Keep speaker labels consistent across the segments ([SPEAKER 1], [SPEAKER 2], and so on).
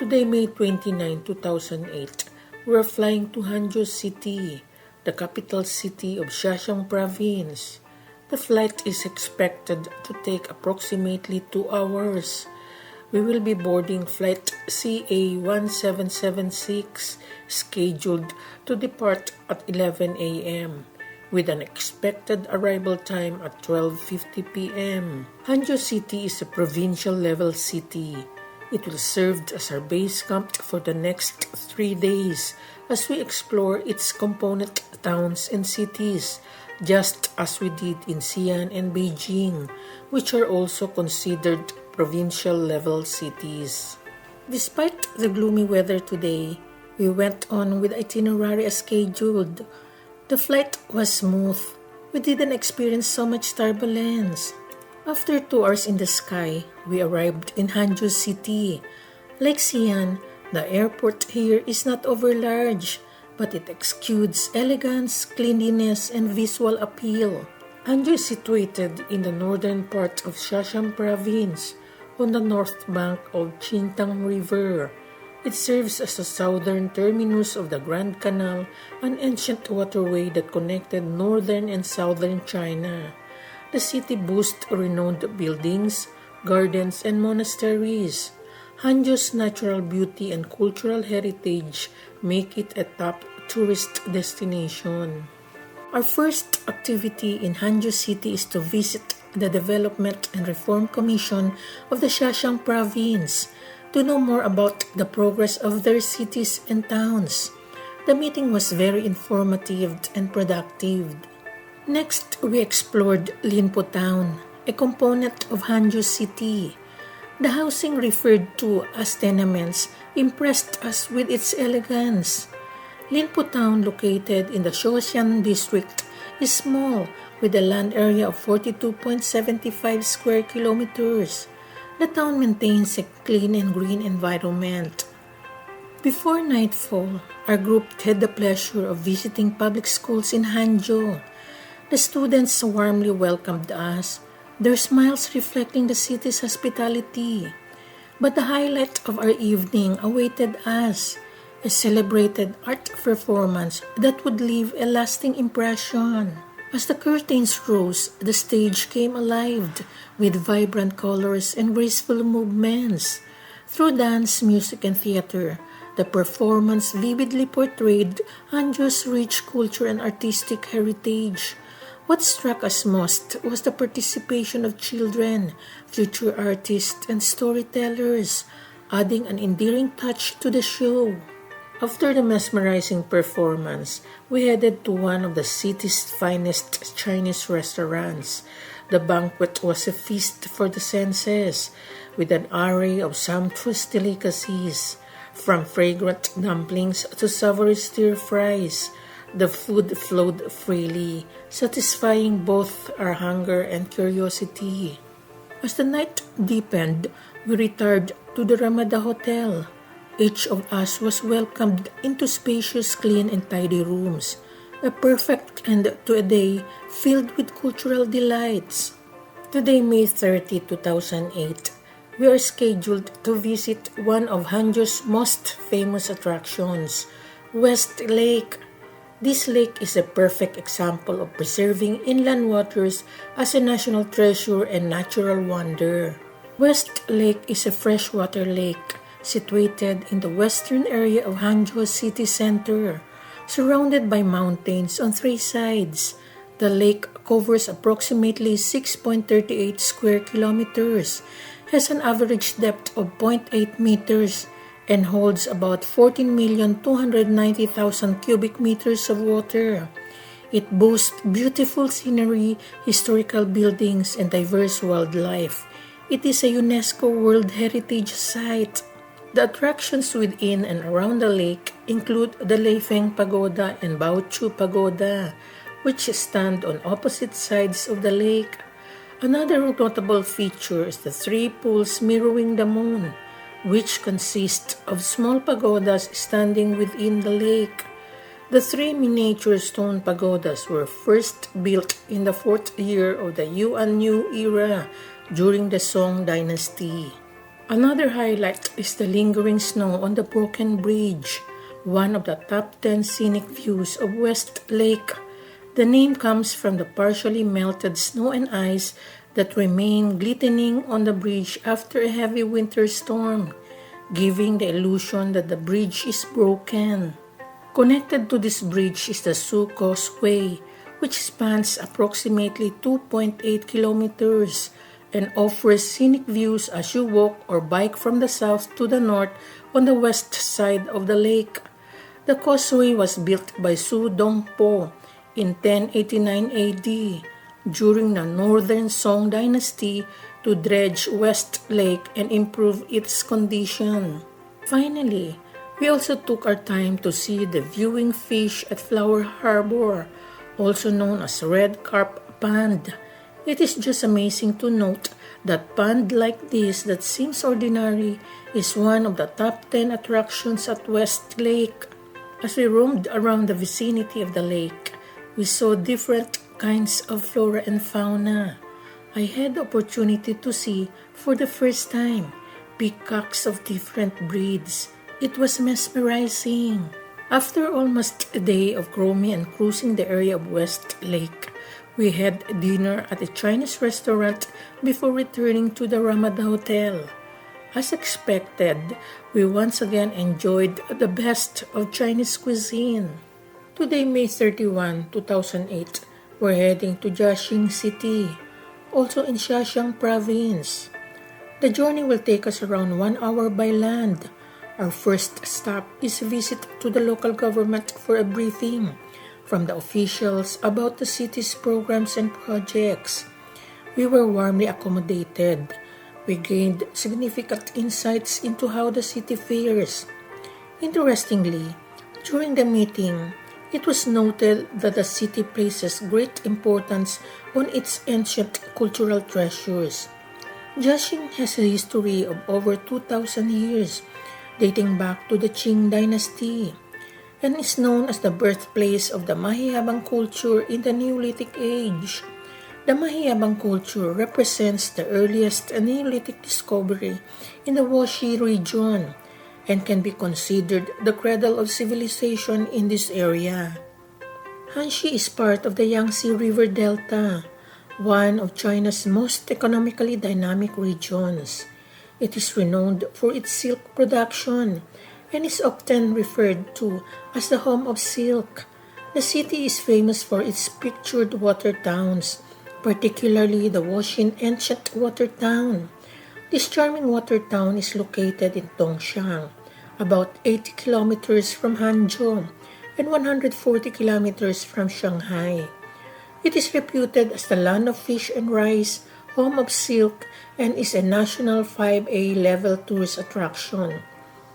[SPEAKER 1] Today, May 29, 2008, we're flying to Hangzhou City, the capital city of Zhejiang province. The flight is expected to take approximately 2 hours. We will be boarding flight CA1776, scheduled to depart at 11 a.m., with an expected arrival time at 12:50 p.m. Hangzhou City is a provincial-level city. It will serve as our base camp for the next 3 days as we explore its component towns and cities, just as we did in Xi'an and Beijing, which are also considered provincial-level cities. Despite the gloomy weather today, we went on with itinerary as scheduled. The flight was smooth. We didn't experience so much turbulence. After 2 hours in the sky, we arrived in Hangzhou City. Like Xi'an, the airport here is not overlarge, but it exudes elegance, cleanliness, and visual appeal. Hangzhou is situated in the northern part of Zhejiang province, on the north bank of Jinhua River. It serves as the southern terminus of the Grand Canal, an ancient waterway that connected northern and southern China. The city boasts renowned buildings, gardens, and monasteries. Hangzhou's natural beauty and cultural heritage make it a top tourist destination. Our first activity in Hangzhou City is to visit the Development and Reform Commission of the Jiaxing province to know more about the progress of their cities and towns. The meeting was very informative and productive. Next, we explored Ningbo town, a component of Hangzhou City. The housing referred to as tenements impressed us with its elegance. Ningbo town, located in the Zhejiang district, is small with a land area of 42.75 square kilometers. The town maintains a clean and green environment. Before nightfall, our group had the pleasure of visiting public schools in Hangzhou. The students warmly welcomed us, their smiles reflecting the city's hospitality. But the highlight of our evening awaited us, a celebrated art performance that would leave a lasting impression. As the curtains rose, the stage came alive with vibrant colors and graceful movements. Through dance, music, and theater, the performance vividly portrayed Hangzhou's rich culture and artistic heritage. What struck us most was the participation of children, future artists, and storytellers, adding an endearing touch to the show. After the mesmerizing performance, we headed to one of the city's finest Chinese restaurants. The banquet was a feast for the senses, with an array of sumptuous delicacies, from fragrant dumplings to savory stir-fries. The food flowed freely, satisfying both our hunger and curiosity. As the night deepened, we retired to the Ramada Hotel. Each of us was welcomed into spacious, clean, and tidy rooms, a perfect end to a day filled with cultural delights. Today, May 30, 2008, we are scheduled to visit one of Hangzhou's most famous attractions, West Lake. This lake is a perfect example of preserving inland waters as a national treasure and natural wonder. West Lake is a freshwater lake situated in the western area of Hangzhou city center, surrounded by mountains on 3 sides. The lake covers approximately 6.38 square kilometers, has an average depth of 0.8 meters, and holds about 14,290,000 cubic meters of water. It boasts beautiful scenery, historical buildings, and diverse wildlife. It is a UNESCO World Heritage Site. The attractions within and around the lake include the Leifeng Pagoda and Baochu Pagoda, which stand on opposite sides of the lake. Another notable feature is the 3 pools mirroring the moon, which consist of small pagodas standing within the lake. The 3 miniature stone pagodas were first built in the 4th year of the Yuan New era during the Song dynasty. Another highlight is the lingering snow on the broken bridge, one of the top 10 scenic views of West Lake. The name comes from the partially melted snow and ice that remain glistening on the bridge after a heavy winter storm, giving the illusion that the bridge is broken. Connected to this bridge is the Sioux Causeway, which spans approximately 2.8 kilometers and offers scenic views as you walk or bike from the south to the north on the west side of the lake. The causeway was built by Su Dongpo in 1089 AD during the Northern Song Dynasty to dredge West Lake and improve its condition. Finally, we also took our time to see the viewing fish at Flower Harbor, also known as Red Carp Pond. It is just amazing to note that pond like this that seems ordinary is one of the top 10 attractions at West Lake. As we roamed around the vicinity of the lake, we saw different kinds of flora and fauna. I had the opportunity to see, for the first time, peacocks of different breeds. It was mesmerizing. After almost a day of roaming and cruising the area of West Lake, we had dinner at a Chinese restaurant before returning to the Ramada Hotel. As expected, we once again enjoyed the best of Chinese cuisine. Today, May 31, 2008, we're heading to Jiaxing City, also in Zhejiang province. The journey will take us around 1 hour by land. Our first stop is a visit to the local government for a briefing from the officials about the city's programs and projects. We were warmly accommodated. We gained significant insights into how the city fares. Interestingly, during the meeting, it was noted that the city places great importance on its ancient cultural treasures. Jiaxing has a history of over 2,000 years, dating back to the Qing dynasty, and is known as the birthplace of the Mahiyabang culture in the Neolithic age. The Mahiyabang culture represents the earliest Neolithic discovery in the Wuxi region and can be considered the cradle of civilization in this area. Hanxi is part of the Yangtze River Delta, one of China's most economically dynamic regions. It is renowned for its silk production and is often referred to as the home of silk. The city is famous for its pictured water towns, particularly the Wuxin ancient water town. This charming water town is located in Dongxiang, about 80 kilometers from Hangzhou and 140 kilometers from Shanghai. It is reputed as the land of fish and rice, home of silk, and is a national 5A level tourist attraction,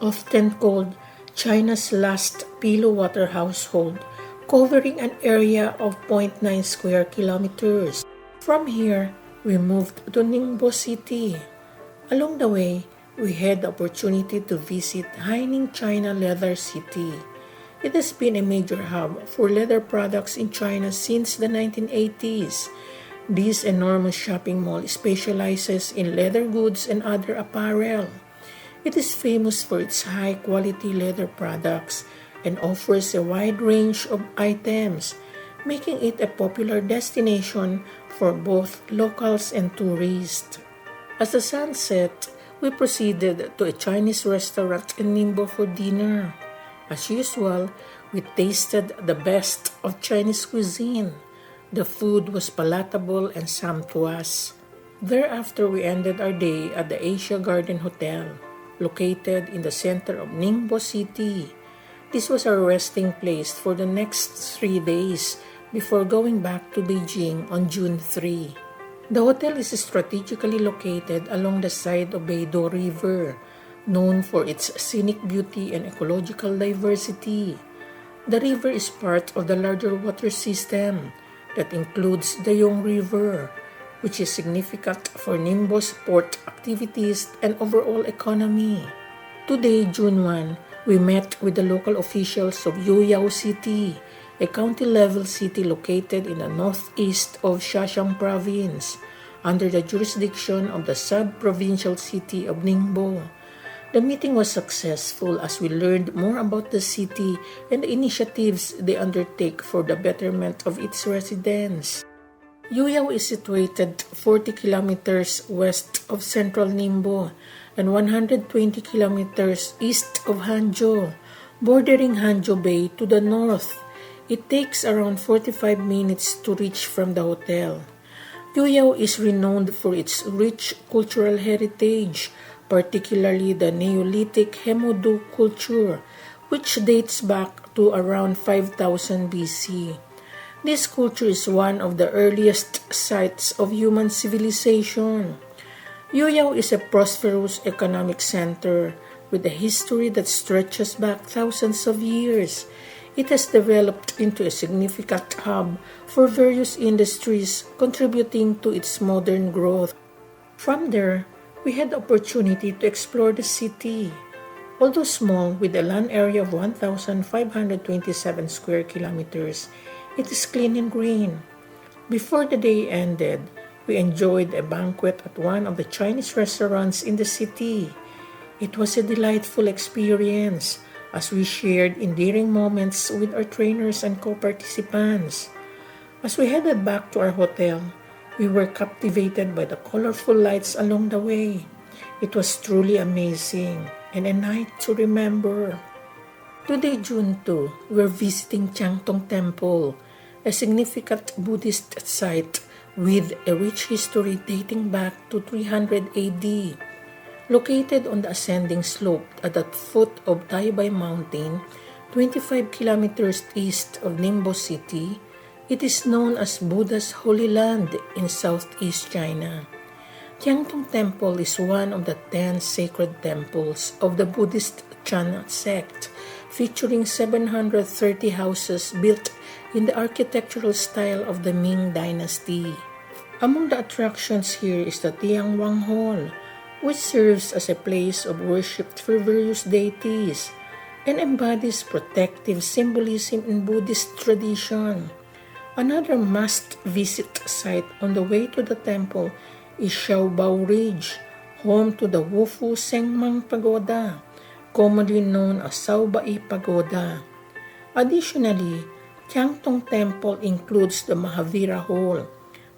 [SPEAKER 1] often called China's last pillow water household, covering an area of 0.9 square kilometers. From here, we moved to Ningbo City. Along the way, we had the opportunity to visit Haining China Leather City. It has been a major hub for leather products in China since the 1980s. This enormous shopping mall specializes in leather goods and other apparel. It is famous for its high-quality leather products and offers a wide range of items, making it a popular destination for both locals and tourists. As the sun set, we proceeded to a Chinese restaurant in Ningbo for dinner. As usual, we tasted the best of Chinese cuisine. The food was palatable and sumptuous. Thereafter, we ended our day at the Asia Garden Hotel, located in the center of Ningbo City. This was our resting place for the next 3 days before going back to Beijing on June 3. The hotel is strategically located along the side of Beidou River, known for its scenic beauty and ecological diversity. The river is part of the larger water system that includes the Yong River, which is significant for Ningbo's port activities and overall economy. Today, June 1, we met with the local officials of Youyao City, a county-level city located in the northeast of Zhejiang province. under the jurisdiction of the sub-provincial city of Ningbo. The meeting was successful as we learned more about the city and the initiatives they undertake for the betterment of its residents. Yuyao is situated 40 kilometers west of central Ningbo and 120 kilometers east of Hangzhou, bordering Hangzhou Bay to the north. It takes around 45 minutes to reach from the hotel. Yuyao is renowned for its rich cultural heritage, particularly the Neolithic Hemodu culture, which dates back to around 5000 BC. This culture is one of the earliest sites of human civilization. Yuyao is a prosperous economic center with a history that stretches back thousands of years. It has developed into a significant hub for various industries, contributing to its modern growth. From there, we had the opportunity to explore the city. Although small, with a land area of 1,527 square kilometers, it is clean and green. Before the day ended, we enjoyed a banquet at one of the Chinese restaurants in the city. It was a delightful experience as we shared endearing moments with our trainers and co-participants. As we headed back to our hotel, we were captivated by the colorful lights along the way. It was truly amazing and a night to remember. Today, June 2, we're visiting Jiaxing Temple, a significant Buddhist site with a rich history dating back to 300 AD. Located on the ascending slope at the foot of Taibei Mountain, 25 kilometers east of Ningbo City, it is known as Buddha's Holy Land in southeast China. Jiaxing Temple is one of the 10 sacred temples of the Buddhist Chan sect, featuring 730 houses built in the architectural style of the Ming Dynasty. Among the attractions here is the Tianwang Hall, which serves as a place of worship for various deities and embodies protective symbolism in Buddhist tradition. Another must-visit site on the way to the temple is Xiaobao Ridge, home to the Wufu Sengmang Pagoda, commonly known as Saobai Pagoda. Additionally, Jiaxing Temple includes the Mahavira Hall,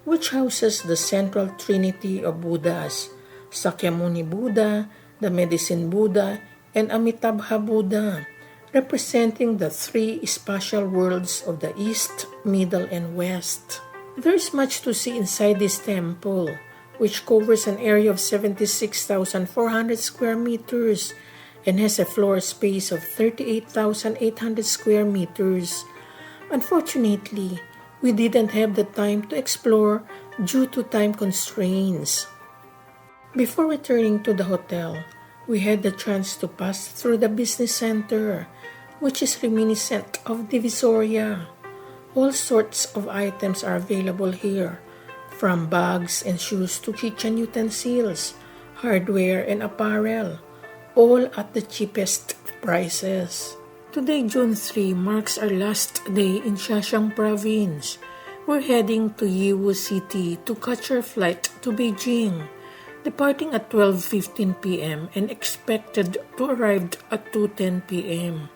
[SPEAKER 1] which houses the central trinity of Buddhas, Sakyamuni Buddha, the Medicine Buddha, and Amitabha Buddha, representing the three spatial worlds of the East, Middle, and West. There is much to see inside this temple, which covers an area of 76,400 square meters and has a floor space of 38,800 square meters. Unfortunately, we didn't have the time to explore due to time constraints. Before returning to the hotel, we had the chance to pass through the business center, which is reminiscent of Divisoria. All sorts of items are available here, from bags and shoes to kitchen utensils, hardware and apparel, all at the cheapest prices. Today, June 3, marks our last day in Zhejiang province. We're heading to Yiwu City to catch our flight to Beijing, departing at 12:15 p.m. and expected to arrive at 2:10 p.m.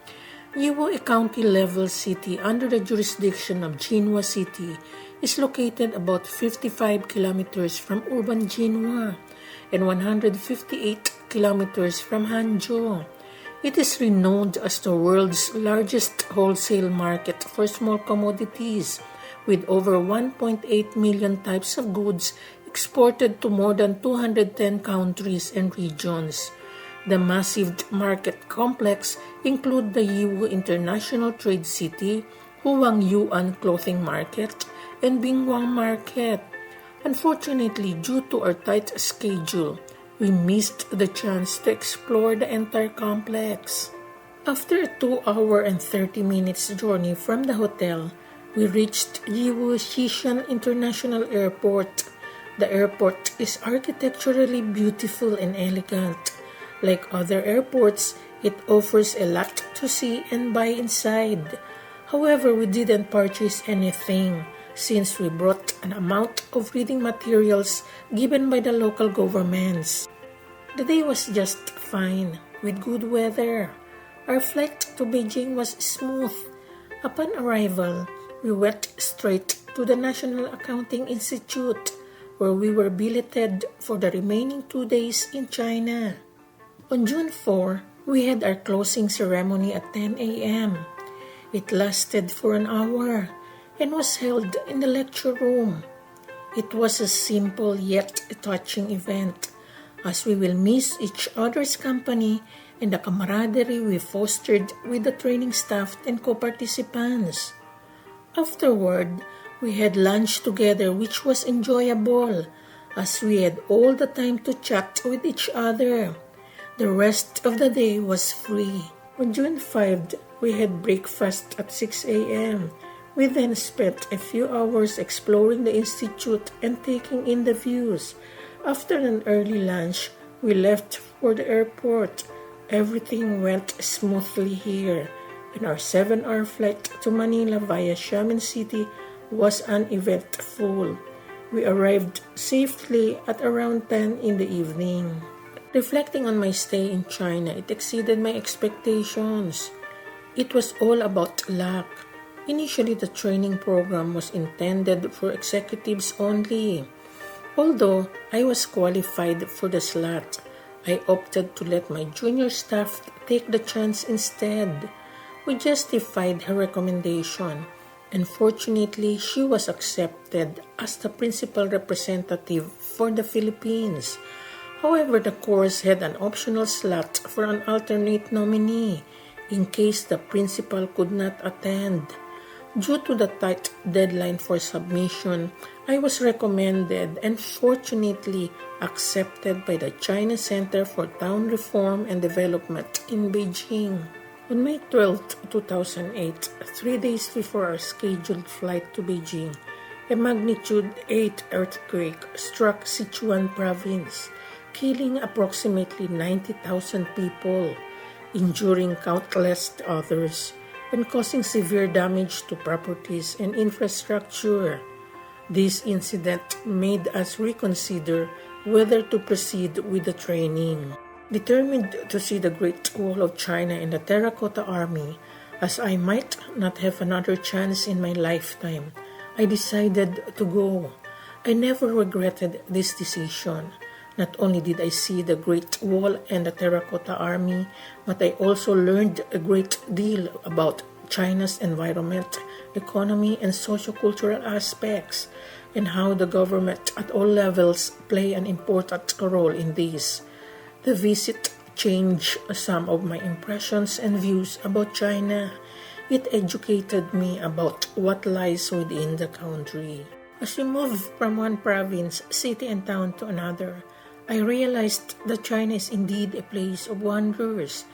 [SPEAKER 1] Yiwu, a county-level city under the jurisdiction of Jinhua City, is located about 55 kilometers from urban Jinhua and 158 kilometers from Hangzhou. It is renowned as the world's largest wholesale market for small commodities, with over 1.8 million types of goods exported to more than 210 countries and regions. The massive market complex include the Yiwu International Trade City, Huang Yuan Clothing Market, and Bingwang Market. Unfortunately, due to our tight schedule, we missed the chance to explore the entire complex. After a 2-hour and 30 minutes journey from the hotel, we reached Yiwu Zhejiang International Airport. The airport is architecturally beautiful and elegant. Like other airports, it offers a lot to see and buy inside. However, we didn't purchase anything since we brought an amount of reading materials given by the local governments. The day was just fine, with good weather. Our flight to Beijing was smooth. Upon arrival, we went straight to the National Accounting Institute, where we were billeted for the remaining 2 days in China. On June 4, we had our closing ceremony at 10 a.m. It lasted for an hour and was held in the lecture room. It was a simple yet touching event, as we will miss each other's company and the camaraderie we fostered with the training staff and co-participants. Afterward, we had lunch together, which was enjoyable, as we had all the time to chat with each other. The rest of the day was free. On June 5, we had breakfast at 6 a.m. We then spent a few hours exploring the institute and taking in the views. After an early lunch, we left for the airport. Everything went smoothly here, and our 7-hour flight to Manila via Xiamen City was uneventful. We arrived safely at around 10 in the evening. Reflecting on my stay in China, it exceeded my expectations. It was all about luck. Initially, the training program was intended for executives only. Although I was qualified for the slot, I opted to let my junior staff take the chance instead. We justified her recommendation, and fortunately, she was accepted as the principal representative for the Philippines. However, the course had an optional slot for an alternate nominee in case the principal could not attend. Due to the tight deadline for submission, I was recommended and fortunately accepted by the China Center for Town Reform and Development in Beijing. On May 12, 2008, 3 days before our scheduled flight to Beijing, a magnitude 8 earthquake struck Sichuan province, killing approximately 90,000 people, injuring countless others, and causing severe damage to properties and infrastructure. This incident made us reconsider whether to proceed with the training. Determined to see the Great Wall of China and the Terracotta Army, as I might not have another chance in my lifetime, I decided to go. I never regretted this decision. Not only did I see the Great Wall and the Terracotta Army, but I also learned a great deal about China's environment, economy, and socio-cultural aspects, and how the government at all levels play an important role in these. The visit changed some of my impressions and views about China. It educated me about what lies within the country. As we moved from one province, city, and town to another, I realized that China is indeed a place of wonders.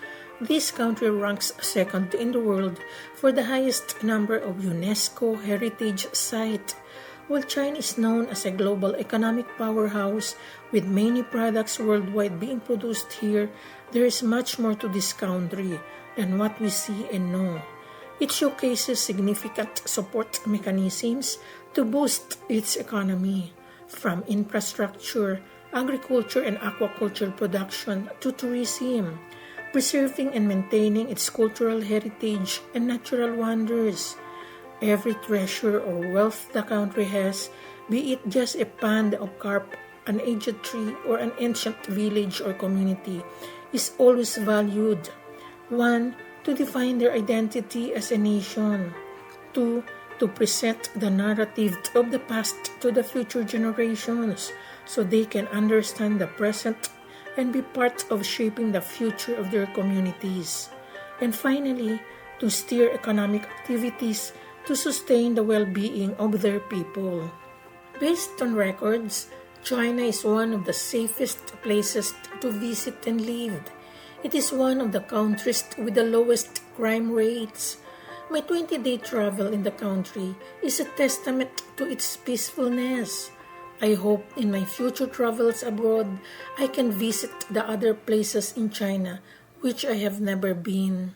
[SPEAKER 1] This country ranks second in the world for the highest number of UNESCO heritage sites. While China is known as a global economic powerhouse with many products worldwide being produced here, there is much more to this country than what we see and know. It showcases significant support mechanisms to boost its economy, from infrastructure, agriculture and aquaculture production to tourism, preserving and maintaining its cultural heritage and natural wonders. Every treasure or wealth the country has, be it just a pond of carp, an aged tree, or an ancient village or community, is always valued. 1. To define their identity as a nation. 2. To present the narrative of the past to the future generations, so they can understand the present and be part of shaping the future of their communities. And finally, to steer economic activities to sustain the well-being of their people. Based on records, China is one of the safest places to visit and live. It is one of the countries with the lowest crime rates. My 20-day travel in the country is a testament to its peacefulness. I hope in my future travels abroad, I can visit the other places in China which I have never been.